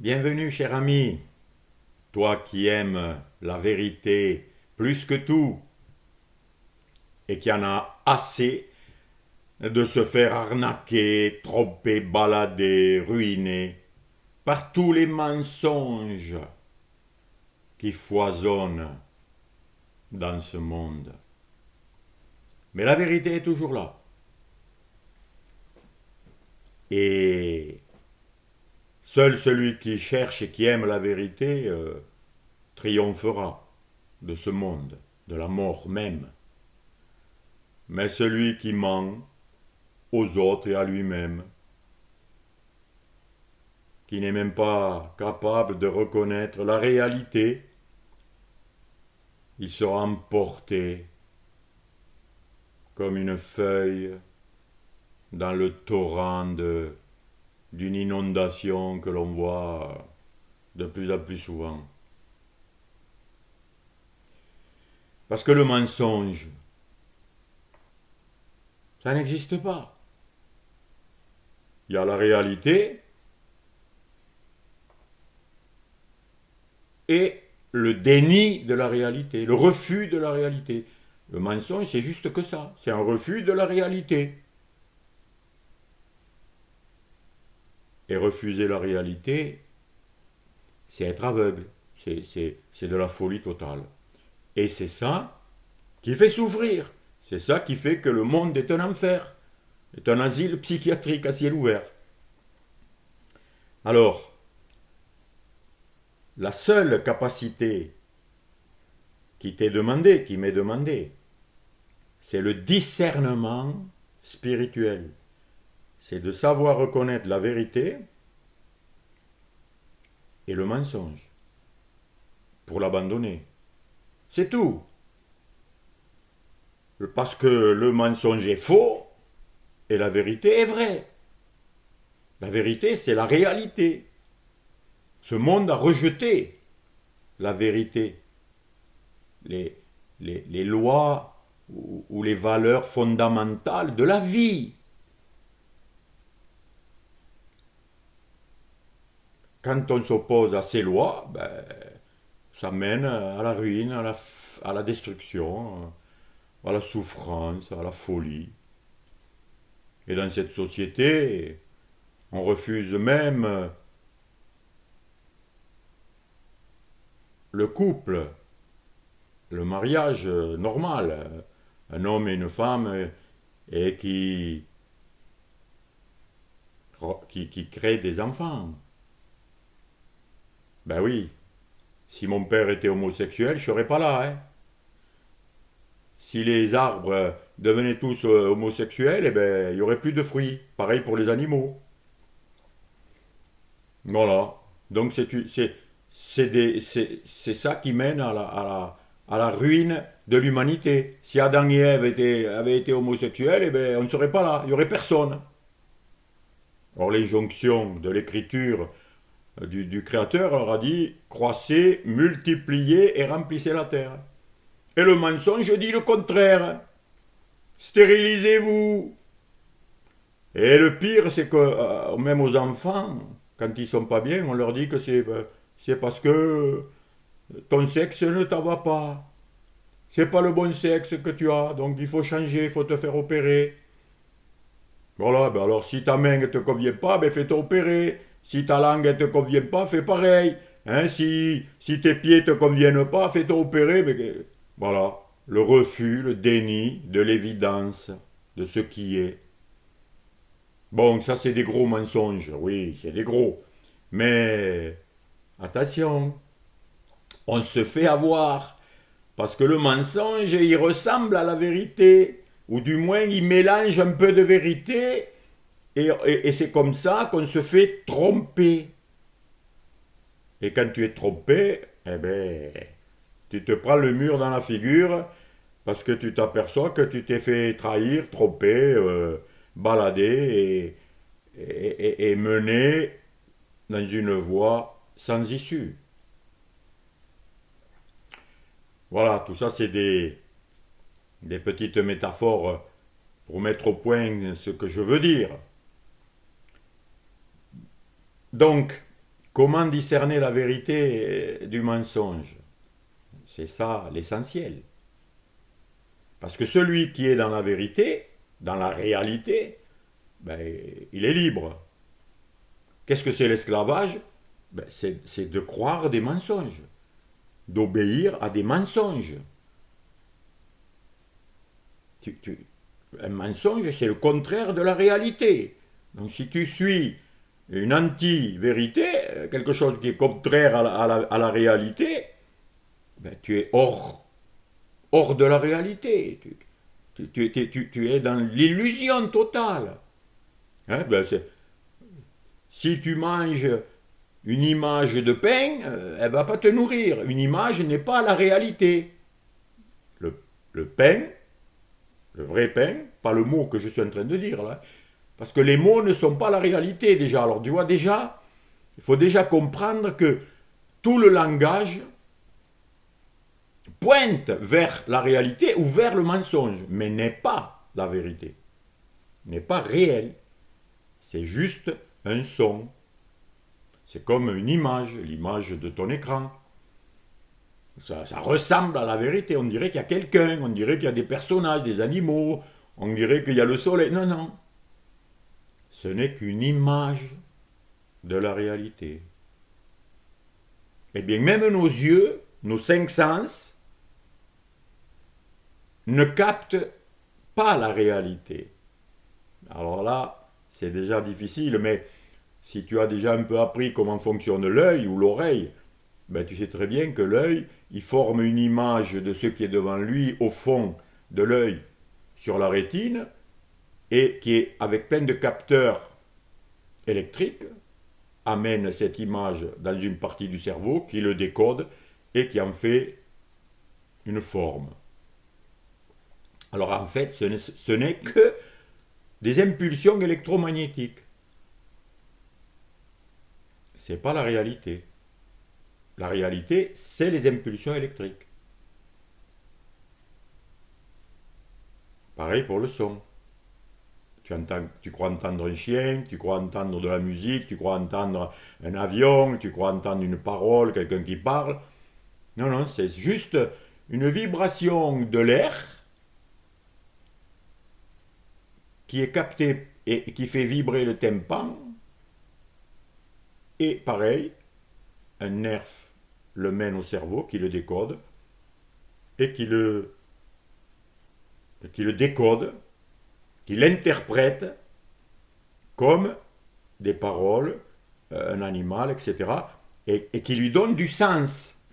Bienvenue, cher ami, toi qui aimes la vérité plus que tout et qui en a assez de se faire arnaquer, tromper, balader, ruiner par tous les mensonges qui foisonnent dans ce monde. Mais la vérité est toujours là. Et seul celui qui cherche et qui aime la vérité triomphera de ce monde, de la mort même. Mais celui qui ment aux autres et à lui-même, qui n'est même pas capable de reconnaître la réalité, il sera emporté comme une feuille dans le torrent d'une inondation que l'on voit de plus en plus souvent. Parce que le mensonge, ça n'existe pas. Il y a la réalité et le déni de la réalité, le refus de la réalité. Le mensonge, c'est juste que ça, c'est un refus de la réalité. Et refuser la réalité, c'est être aveugle, c'est de la folie totale. Et c'est ça qui fait souffrir, c'est ça qui fait que le monde est un enfer, est un asile psychiatrique à ciel ouvert. Alors, la seule capacité qui t'est demandée, qui m'est demandée, c'est le discernement spirituel. C'est de savoir reconnaître la vérité et le mensonge pour l'abandonner. C'est tout. Parce que le mensonge est faux et la vérité est vraie. La vérité, c'est la réalité. Ce monde a rejeté la vérité, les lois ou les valeurs fondamentales de la vie. Quand on s'oppose à ces lois, ça mène à la ruine, à la destruction, à la souffrance, à la folie. Et dans cette société, on refuse même le couple, le mariage normal, un homme et une femme, et qui crée des enfants. Ben oui, si mon père était homosexuel, je serais pas là. Hein. Si les arbres devenaient tous homosexuels, eh ben, il n'y aurait plus de fruits. Pareil pour les animaux. Voilà. Donc c'est ça qui mène à la ruine de l'humanité. Si Adam et Ève avaient été homosexuels, eh ben, on ne serait pas là. Il n'y aurait personne. Or, l'injonction de l'écriture du Créateur leur a dit croissez, multipliez et remplissez la terre. Et le mensonge dit le contraire. Stérilisez-vous. Et le pire, c'est que même aux enfants, quand ils sont pas bien, on leur dit que c'est parce que ton sexe ne t'en va pas. C'est pas le bon sexe que tu as, donc il faut changer, il faut te faire opérer. Voilà, ben alors si ta main ne te convient pas, ben fais-toi opérer. Si ta langue ne te convient pas, fais pareil. Hein, si tes pieds ne te conviennent pas, fais-toi opérer. Voilà, le refus, le déni de l'évidence de ce qui est. Bon, ça c'est des gros mensonges, oui, c'est des gros. Mais attention, on se fait avoir. Parce que le mensonge, il ressemble à la vérité. Ou du moins, il mélange un peu de vérité. Et c'est comme ça qu'on se fait tromper. Et quand tu es trompé, eh ben, tu te prends le mur dans la figure parce que tu t'aperçois que tu t'es fait trahir, tromper, balader et mener dans une voie sans issue. Voilà, tout ça c'est des petites métaphores pour mettre au point ce que je veux dire. Donc, comment discerner la vérité du mensonge? C'est ça l'essentiel. Parce que celui qui est dans la vérité, dans la réalité, ben, il est libre. Qu'est-ce que c'est l'esclavage? Ben, c'est de croire des mensonges, d'obéir à des mensonges. Un mensonge, c'est le contraire de la réalité. Donc si tu suis une anti-vérité, quelque chose qui est contraire à la réalité, ben, tu es hors de la réalité. Tu es dans l'illusion totale. Hein, ben si tu manges une image de pain, elle ne va pas te nourrir. Une image n'est pas la réalité. Le pain, le vrai pain, pas le mot que je suis en train de dire là, parce que les mots ne sont pas la réalité déjà. Alors tu vois déjà, il faut déjà comprendre que tout le langage pointe vers la réalité ou vers le mensonge, mais n'est pas la vérité, n'est pas réel. C'est juste un son. C'est comme une image, l'image de ton écran. Ça ressemble à la vérité. On dirait qu'il y a quelqu'un, on dirait qu'il y a des personnages, des animaux, on dirait qu'il y a le soleil. Non, non. Ce n'est qu'une image de la réalité. Eh bien, même nos yeux, nos cinq sens, ne captent pas la réalité. Alors là, c'est déjà difficile, mais si tu as déjà un peu appris comment fonctionne l'œil ou l'oreille, ben tu sais très bien que l'œil, il forme une image de ce qui est devant lui au fond de l'œil sur la rétine et qui est avec plein de capteurs électriques amène cette image dans une partie du cerveau qui le décode et qui en fait une forme. Alors en fait, ce n'est que des impulsions électromagnétiques. Ce n'est pas la réalité. La réalité, c'est les impulsions électriques. Pareil pour le son. Tu crois entendre un chien, tu crois entendre de la musique, tu crois entendre un avion, tu crois entendre une parole, quelqu'un qui parle. Non, non, c'est juste une vibration de l'air qui est captée et qui fait vibrer le tympan. Et pareil, un nerf le mène au cerveau, qui le décode, et qui le décode, qui l'interprète comme des paroles, un animal, etc., et qui lui donne du sens.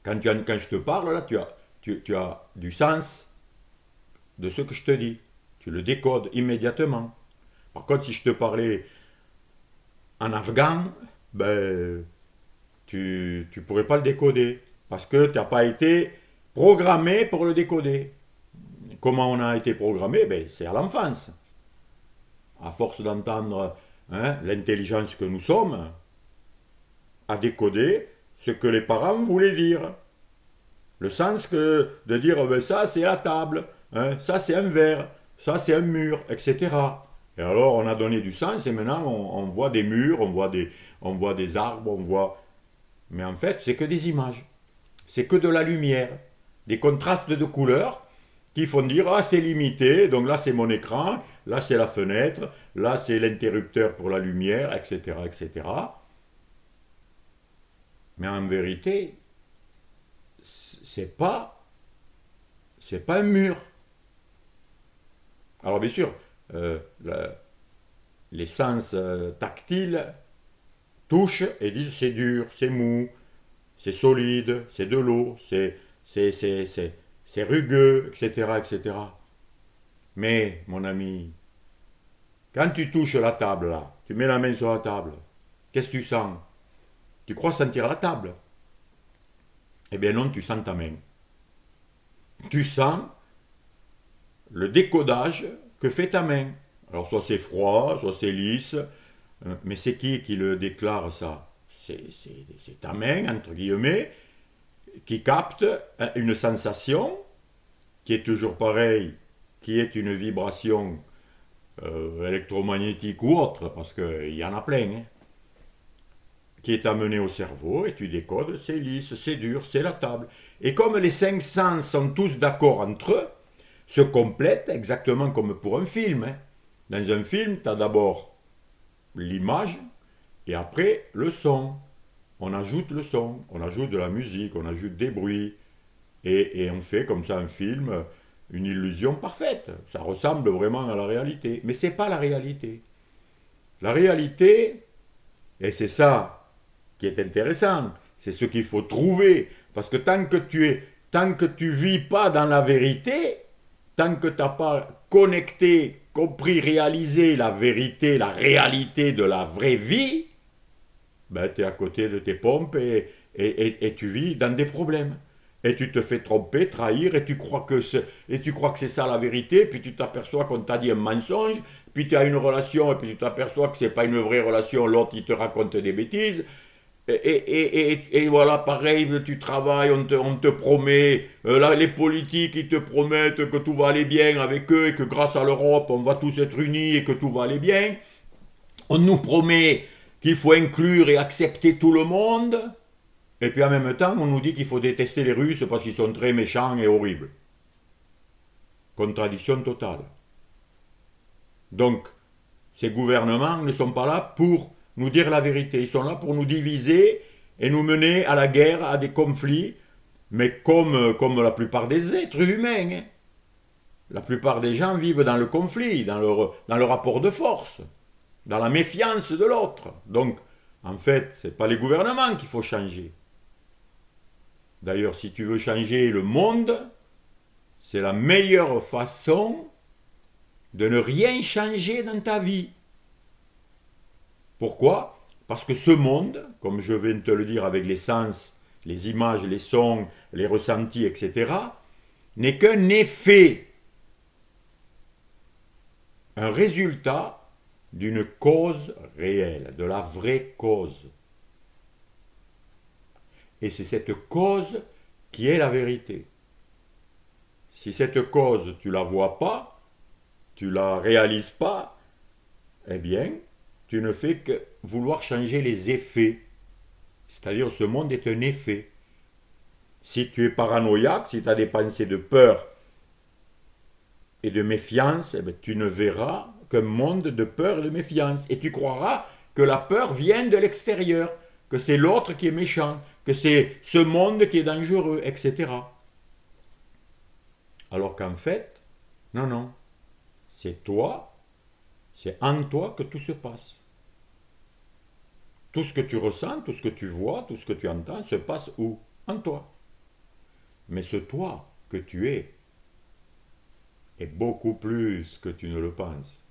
Quand je te parle, là, tu as du sens de ce que je te dis. Tu le décodes immédiatement. Par contre, si je te parlais en afghan, ben, tu ne pourrais pas le décoder. Parce que tu n'as pas été programmé pour le décoder. Comment on a été programmé? Ben, c'est à l'enfance. À force d'entendre l'intelligence que nous sommes, à décoder ce que les parents voulaient dire. Le sens de dire ben, ça c'est la table, ça c'est un verre, ça c'est un mur, etc. Et alors on a donné du sens et maintenant on voit des murs, on voit des arbres, on voit... Mais en fait c'est que des images. C'est que de la lumière. Des contrastes de couleurs qui font dire ah c'est limité, donc là c'est mon écran, là c'est la fenêtre, là c'est l'interrupteur pour la lumière, etc. etc. Mais en vérité, c'est pas, c'est pas un mur. Alors bien sûr, les sens tactiles touchent et disent c'est dur, c'est mou, c'est solide, c'est de l'eau, c'est rugueux, etc., etc. Mais, mon ami, quand tu touches la table, là, tu mets la main sur la table, qu'est-ce que tu sens? Tu crois sentir la table? Eh bien non, tu sens ta main. Tu sens le décodage que fait ta main. Alors soit c'est froid, soit c'est lisse, mais c'est qui le déclare ça? C'est ta main, entre guillemets, qui capte une sensation qui est toujours pareille, qui est une vibration électromagnétique ou autre, parce qu'il y en a plein. Hein. qui est amené au cerveau et tu décodes, c'est lisse, c'est dur, c'est la table. Et comme les cinq sens sont tous d'accord entre eux, se complètent exactement comme pour un film, hein. Dans un film, tu as d'abord l'image et après le son. On ajoute le son, on ajoute de la musique, on ajoute des bruits et on fait comme ça un film, une illusion parfaite. Ça ressemble vraiment à la réalité, mais c'est pas la réalité. La réalité, et c'est ça qui est intéressant, c'est ce qu'il faut trouver, parce que tant que tu vis pas dans la vérité, tant que tu n'as pas connecté, compris, réalisé la vérité, la réalité de la vraie vie, ben, tu es à côté de tes pompes et tu vis dans des problèmes. Et tu te fais tromper, trahir, et tu crois que c'est ça la vérité, puis tu t'aperçois qu'on t'a dit un mensonge, puis tu as une relation, et puis tu t'aperçois que c'est pas une vraie relation, l'autre il te raconte des bêtises, et voilà, pareil, tu travailles, on te promet, là, les politiques, ils te promettent que tout va aller bien avec eux et que grâce à l'Europe, on va tous être unis et que tout va aller bien. On nous promet qu'il faut inclure et accepter tout le monde. Et puis en même temps, on nous dit qu'il faut détester les Russes parce qu'ils sont très méchants et horribles. Contradiction totale. Donc, ces gouvernements ne sont pas là pour nous dire la vérité. Ils sont là pour nous diviser et nous mener à la guerre, à des conflits, mais comme la plupart des êtres humains, hein. La plupart des gens vivent dans le conflit, dans le rapport de force, dans la méfiance de l'autre. Donc, en fait, ce n'est pas les gouvernements qu'il faut changer. D'ailleurs, si tu veux changer le monde, c'est la meilleure façon de ne rien changer dans ta vie. Pourquoi? Parce que ce monde, comme je viens de te le dire avec les sens, les images, les sons, les ressentis, etc., n'est qu'un effet, un résultat d'une cause réelle, de la vraie cause. Et c'est cette cause qui est la vérité. Si cette cause, tu ne la vois pas, tu ne la réalises pas, eh bien, tu ne fais que vouloir changer les effets. C'est-à-dire, ce monde est un effet. Si tu es paranoïaque, si tu as des pensées de peur et de méfiance, eh bien, tu ne verras qu'un monde de peur et de méfiance. Et tu croiras que la peur vient de l'extérieur, que c'est l'autre qui est méchant, que c'est ce monde qui est dangereux, etc. Alors qu'en fait, non, non, c'est toi, c'est en toi que tout se passe. Tout ce que tu ressens, tout ce que tu vois, tout ce que tu entends se passe où? En toi. Mais ce toi que tu es est beaucoup plus que tu ne le penses.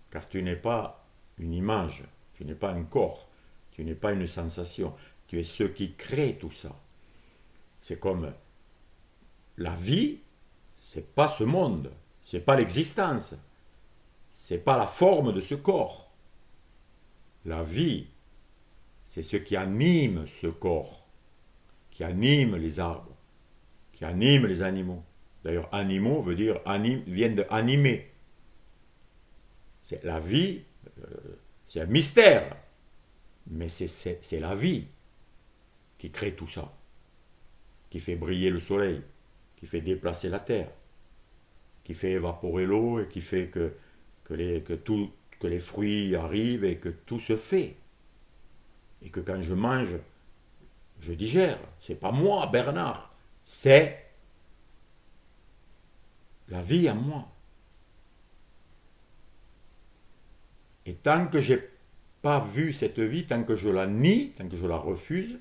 Car tu n'es pas une image, tu n'es pas un corps, tu n'es pas une sensation, tu es ce qui crée tout ça. C'est comme la vie, c'est pas ce monde, c'est pas l'existence, c'est pas la forme de ce corps. La vie, c'est ce qui anime ce corps, qui anime les arbres, qui anime les animaux. D'ailleurs, animaux veut dire vient de animer. C'est la vie, c'est un mystère, mais c'est la vie qui crée tout ça, qui fait briller le soleil, qui fait déplacer la terre, qui fait évaporer l'eau et qui fait que les fruits arrivent et que tout se fait. Et que quand je mange, je digère. C'est pas moi, Bernard, c'est la vie en moi. Et tant que j'ai pas vu cette vie, tant que je la nie, tant que je la refuse,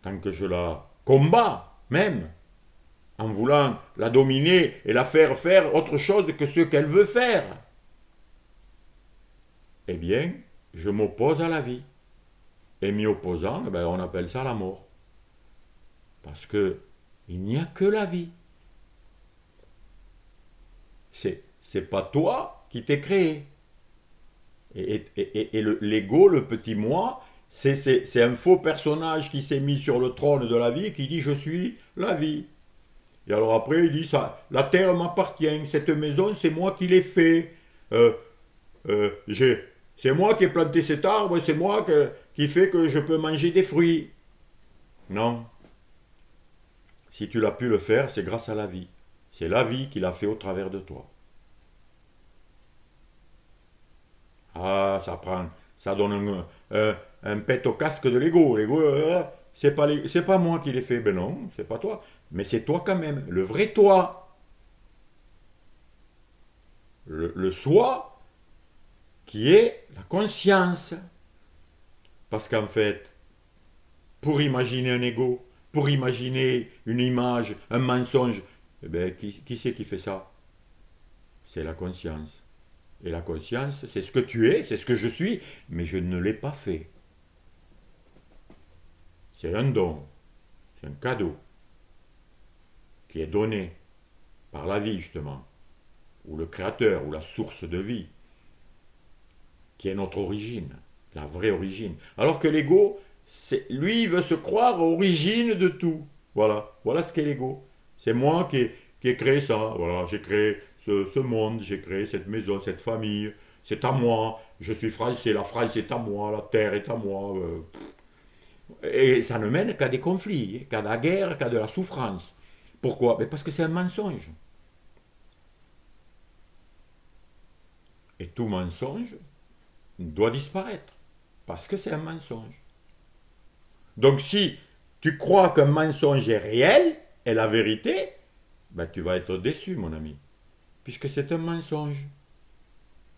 tant que je la combats même, en voulant la dominer et la faire faire autre chose que ce qu'elle veut faire, eh bien, je m'oppose à la vie. Et m'y opposant, eh ben, on appelle ça la mort. Parce que il n'y a que la vie. C'est pas toi qui t'es créé. Et l'ego, le petit moi, c'est un faux personnage qui s'est mis sur le trône de la vie qui dit je suis la vie. Et alors après il dit ça, la terre m'appartient, cette maison c'est moi qui l'ai fait. Euh, j'ai C'est moi qui ai planté cet arbre, c'est moi qui fait que je peux manger des fruits. Non. Si tu l'as pu le faire, c'est grâce à la vie. C'est la vie qui l'a fait au travers de toi. Ah, ça donne un pet au casque de l'ego. L'ego, c'est pas moi qui l'ai fait. Ben non, c'est pas toi. Mais c'est toi quand même, le vrai toi. Le soi qui est la conscience. Parce qu'en fait, pour imaginer un ego, pour imaginer une image, un mensonge, eh ben, qui c'est qui fait ça? C'est la conscience. Et la conscience, c'est ce que tu es, c'est ce que je suis, mais je ne l'ai pas fait. C'est un don, c'est un cadeau qui est donné par la vie, justement, ou le créateur, ou la source de vie, qui est notre origine, la vraie origine. Alors que l'ego, lui, il veut se croire origine de tout. Voilà, voilà ce qu'est l'ego. C'est moi qui ai créé ça. Voilà, j'ai créé ce monde, j'ai créé cette maison, cette famille. C'est à moi. Je suis français, la France est à moi, la terre est à moi. Et ça ne mène qu'à des conflits, qu'à de la guerre, qu'à de la souffrance. Pourquoi? Parce que c'est un mensonge. Et tout mensonge doit disparaître. Parce que c'est un mensonge. Donc si tu crois qu'un mensonge est réel, est la vérité, ben tu vas être déçu, mon ami. Puisque c'est un mensonge.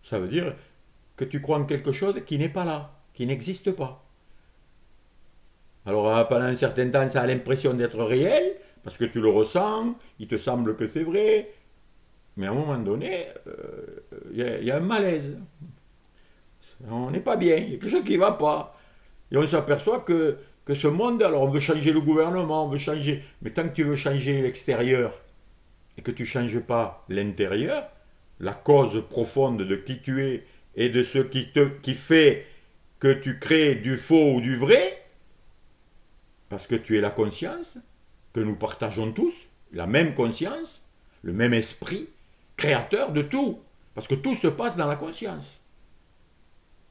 Ça veut dire que tu crois en quelque chose qui n'est pas là, qui n'existe pas. Alors pendant un certain temps, ça a l'impression d'être réel, parce que tu le ressens, il te semble que c'est vrai, mais à un moment donné, y a un malaise. On n'est pas bien, il y a quelque chose qui ne va pas. Et on s'aperçoit que ce monde, alors on veut changer le gouvernement, on veut changer, mais tant que tu veux changer l'extérieur et que tu ne changes pas l'intérieur, la cause profonde de qui tu es et de ce qui fait que tu crées du faux ou du vrai, parce que tu es la conscience, que nous partageons tous, la même conscience, le même esprit, créateur de tout, parce que tout se passe dans la conscience.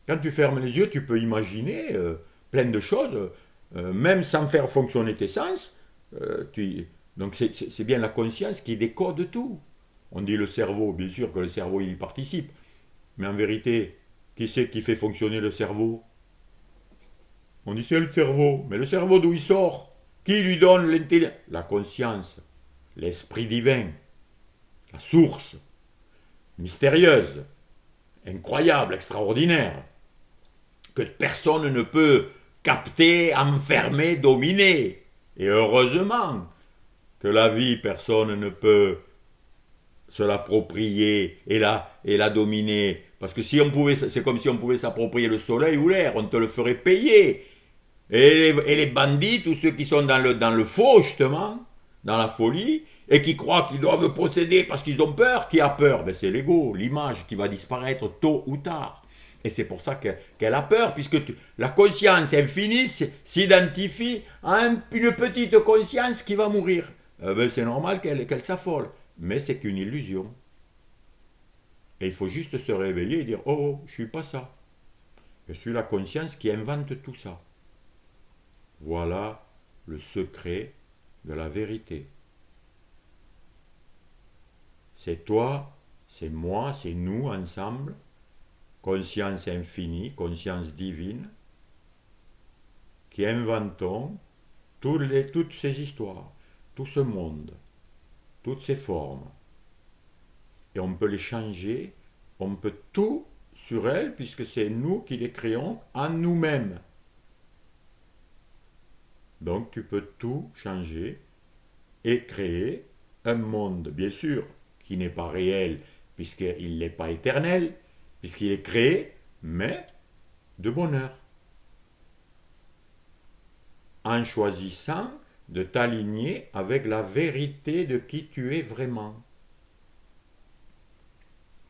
Quand tu fermes les yeux, tu peux imaginer plein de choses, même sans faire fonctionner tes sens. Donc c'est bien la conscience qui décode tout. On dit le cerveau, bien sûr que le cerveau il y participe, mais en vérité, qui c'est qui fait fonctionner le cerveau? On dit c'est le cerveau, mais le cerveau d'où il sort? Qui lui donne l'intelligence? La conscience, l'esprit divin, la source, mystérieuse, incroyable, extraordinaire, que personne ne peut capter, enfermer, dominer. Et heureusement que la vie, personne ne peut se l'approprier et la dominer. Parce que si on pouvait, c'est comme si on pouvait s'approprier le soleil ou l'air, on te le ferait payer. Et les bandits, tous ceux qui sont dans le faux, justement, dans la folie, et qui croient qu'ils doivent posséder parce qu'ils ont peur, qui a peur? Ben c'est l'ego, l'image qui va disparaître tôt ou tard. Et c'est pour ça qu'elle a peur, puisque la conscience infinie s'identifie à une petite conscience qui va mourir. Ben c'est normal qu'elle s'affole. Mais c'est qu'une illusion. Et il faut juste se réveiller et dire, oh, je ne suis pas ça. Je suis la conscience qui invente tout ça. Voilà le secret de la vérité. C'est toi, c'est moi, c'est nous ensemble, conscience infinie, conscience divine, qui inventons toutes ces histoires, tout ce monde, toutes ces formes. Et on peut les changer, on peut tout sur elles, puisque c'est nous qui les créons en nous-mêmes. Donc tu peux tout changer et créer un monde, bien sûr, qui n'est pas réel, puisqu'il n'est pas éternel, puisqu'il est créé, mais de bonheur. En choisissant de t'aligner avec la vérité de qui tu es vraiment.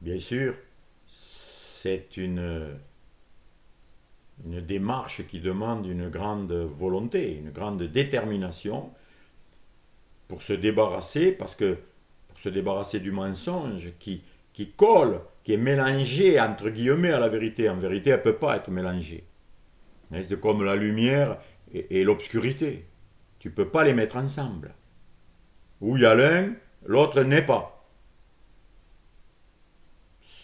Bien sûr, c'est une démarche qui demande une grande volonté, une grande détermination pour se débarrasser, parce que pour se débarrasser du mensonge qui qui est mélangée, entre guillemets, à la vérité. En vérité, elle ne peut pas être mélangée. C'est comme la lumière et l'obscurité. Tu ne peux pas les mettre ensemble. Où il y a l'un, l'autre n'est pas.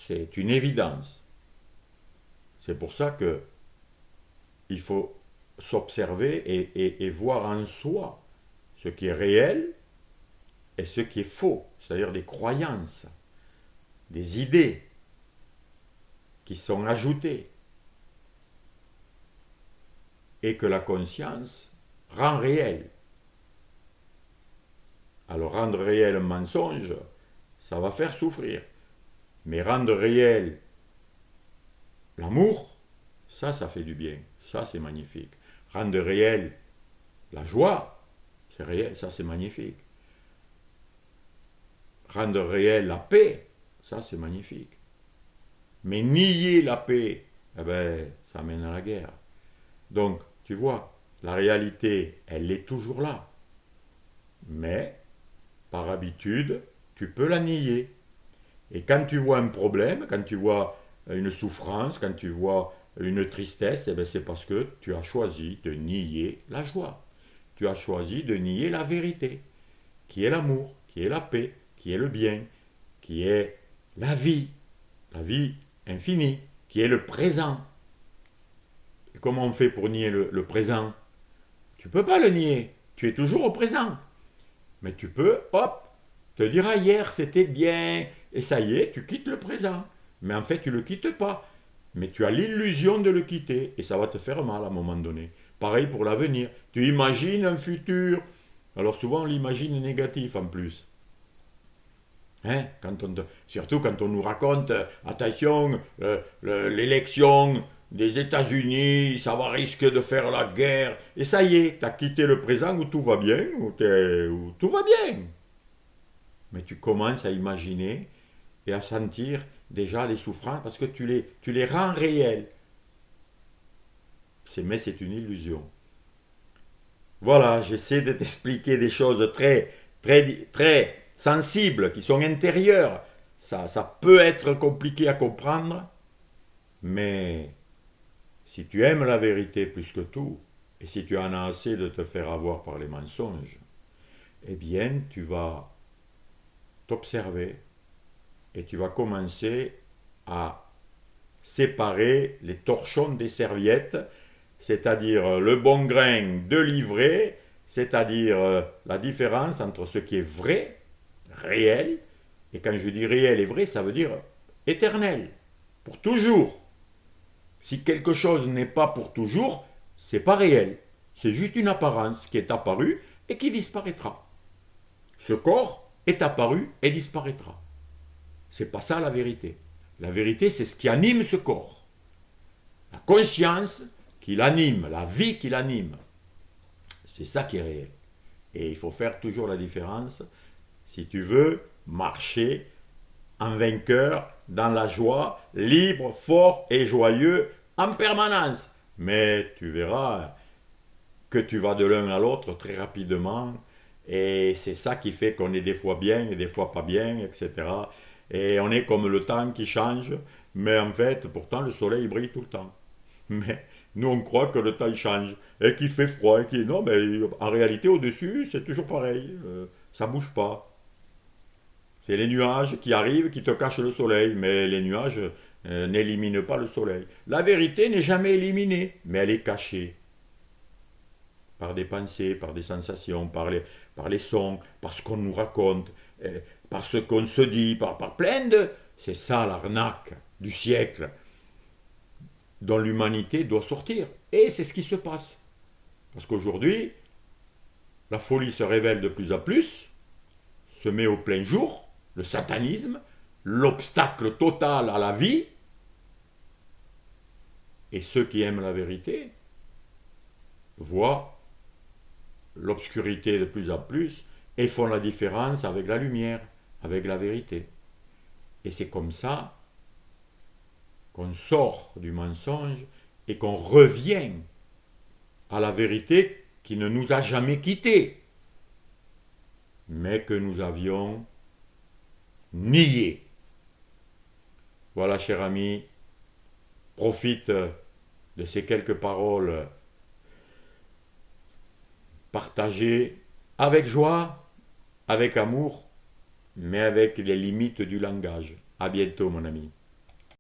C'est une évidence. C'est pour ça que il faut s'observer et voir en soi ce qui est réel et ce qui est faux, c'est-à-dire des croyances, des idées qui sont ajoutées et que la conscience rend réel. Alors rendre réel un mensonge, ça va faire souffrir. Mais rendre réel l'amour, ça fait du bien. Ça, c'est magnifique. Rendre réel la joie, c'est réel, ça, c'est magnifique. Rendre réel la paix, ça, c'est magnifique. Mais nier la paix, eh ben, ça mène à la guerre. Donc, tu vois, la réalité, elle est toujours là. Mais, par habitude, tu peux la nier. Et quand tu vois un problème, quand tu vois une souffrance, quand tu vois une tristesse, eh bien c'est parce que tu as choisi de nier la joie. Tu as choisi de nier la vérité, qui est l'amour, qui est la paix, qui est le bien, qui est la vie infinie, qui est le présent. Et comment on fait pour nier le présent? Tu ne peux pas le nier, tu es toujours au présent. Mais tu peux, hop, te dire ah, hier c'était bien, et ça y est, tu quittes le présent. Mais en fait, tu ne le quittes pas. Mais tu as l'illusion de le quitter, et ça va te faire mal à un moment donné. Pareil pour l'avenir. Tu imagines un futur. Alors souvent, on l'imagine négatif en plus. Hein, surtout quand on nous raconte, attention, l'élection des États-Unis, ça va risquer de faire la guerre. Et ça y est, tu as quitté le présent où tout va bien, où tout va bien. Mais tu commences à imaginer et à sentir déjà les souffrances parce que tu les rends réelles. Mais c'est une illusion. Voilà, j'essaie de t'expliquer des choses très, très, très sensibles qui sont intérieures. Ça peut être compliqué à comprendre, mais si tu aimes la vérité plus que tout, et si tu en as assez de te faire avoir par les mensonges, eh bien, tu vas t'observer et tu vas commencer à séparer les torchons des serviettes, c'est-à-dire le bon grain de l'ivraie, c'est-à-dire la différence entre ce qui est vrai, réel, et quand je dis réel et vrai, ça veut dire éternel, pour toujours. Si quelque chose n'est pas pour toujours, c'est pas réel. C'est juste une apparence qui est apparue et qui disparaîtra. Ce corps est apparu et disparaîtra. C'est pas ça la vérité. La vérité, c'est ce qui anime ce corps. La conscience qui l'anime, la vie qui l'anime. C'est ça qui est réel. Et il faut faire toujours la différence si tu veux marcher en vainqueur, dans la joie, libre, fort et joyeux en permanence. Mais tu verras que tu vas de l'un à l'autre très rapidement. Et c'est ça qui fait qu'on est des fois bien et des fois pas bien, etc. Et on est comme le temps qui change, mais en fait, pourtant, le soleil brille tout le temps. Mais nous, on croit que le temps change et qu'il fait froid. Non, mais en réalité, au-dessus, c'est toujours pareil. Ça bouge pas. C'est les nuages qui arrivent qui te cachent le soleil, mais les nuages n'éliminent pas le soleil. La vérité n'est jamais éliminée, mais elle est cachée par des pensées, par des sensations, par les sons, par ce qu'on nous raconte, par ce qu'on se dit, par plein de... C'est ça l'arnaque du siècle dont l'humanité doit sortir. Et c'est ce qui se passe. Parce qu'aujourd'hui, la folie se révèle de plus en plus, se met au plein jour, le satanisme, l'obstacle total à la vie, et ceux qui aiment la vérité voient l'obscurité de plus en plus et font la différence avec la lumière, avec la vérité. Et c'est comme ça qu'on sort du mensonge et qu'on revient à la vérité qui ne nous a jamais quittés, mais que nous avions niée. Voilà, cher ami, profite de ces quelques paroles partagées avec joie, avec amour, mais avec les limites du langage. À bientôt, mon ami.